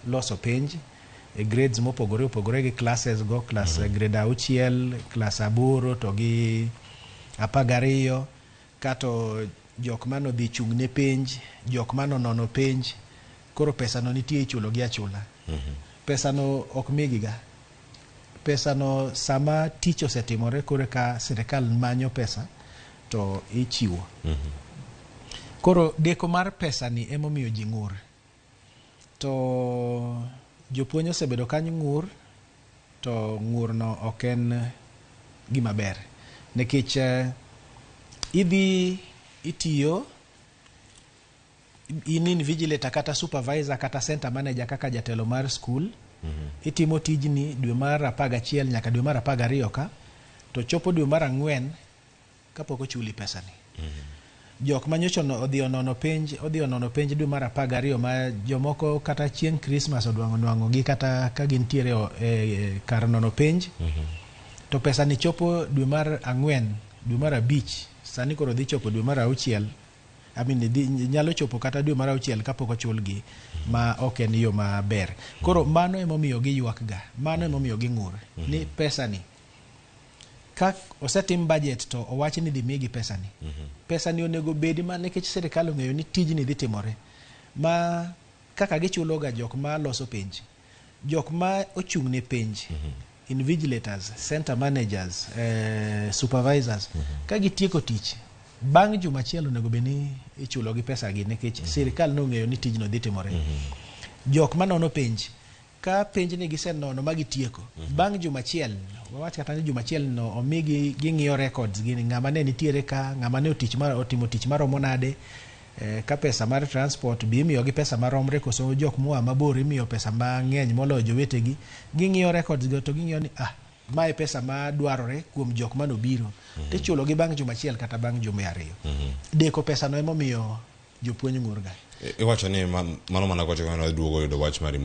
loso penj e grades mopogore opogore gi classes go, class grade 6, class 8 to gi 12, kato jok mano dhi chung' ne penj, jok mano nono penj, koro pesa no nitie ichulo gi achula. Pesa no ok migiga. Pesa no sama tich osetimore kore ka sirikal manyo pesa to ichiwo. Koro deko mar pesa ni emomiyo ji ng'ur. To jopuonj osebedo kanyo ng'ur, to ng'ur no ok en gima ber. Nikech idhi itiyo in invigilator kata supervisor kata center manager kaka jatelo mar school, itimo tijni dwe mar 11 nyaka dwe mar 12 ka, to chopo dwe mar 4 kapok ochuli pesa ni. Jok manyocho odhi onono penj dwe mar 12 ma jomoko kata chieng' Christmas odwango gi kata ka gintiere kar nono penj, to pesa ni chopo dwe mar 4, dwe mar 5, sani koro dhi chopo dwe mar 6, nyalo chopo kata dwe mar 6 kapok ochulgi, ma ok en yo maber. Koro mano emomiyo gi ywak ga, mano emomiyo gi ng'ur ni pesa ni ka osetim budget to owach ni dhi migi pesa ni. Pesa ni onego bedi ma nikech sirikal ong'eyo ni tijni dhi timore, ma kaka gichulo ga jok ma loso penj, jok ma ochung' ne penj, invigilators, center managers, supervisors, ka gitieko tich bang' juma achiel onego beni ichulo gi pesa gi, nikech sirikal nong'eyo ni tijno dhi timore. Jok ma nono penj, ka penj ni gisenono ma gitieko, bang' juma achiel, wawach kata ni juma achiel no omigi ging'iyo records gi ng'ama ne nitiere ka, ng'ama ne otimo tich maromo nade, ka pesa mar transport bi imiyo gi pesa maromre koso jok moa mabor imiyo pesa mang'eny moloyo jowetegi. Ging'iyo records go to ging'iyo ni mae pesa ma dwarore kuom jok mano biro, tichulo gi bang' juma achiel kata bang' juma 2. Deko pesa no emomiyo jopuonj ng'ur ga. Iwacho ni mano mana kwacho kana duogo yudo wach mari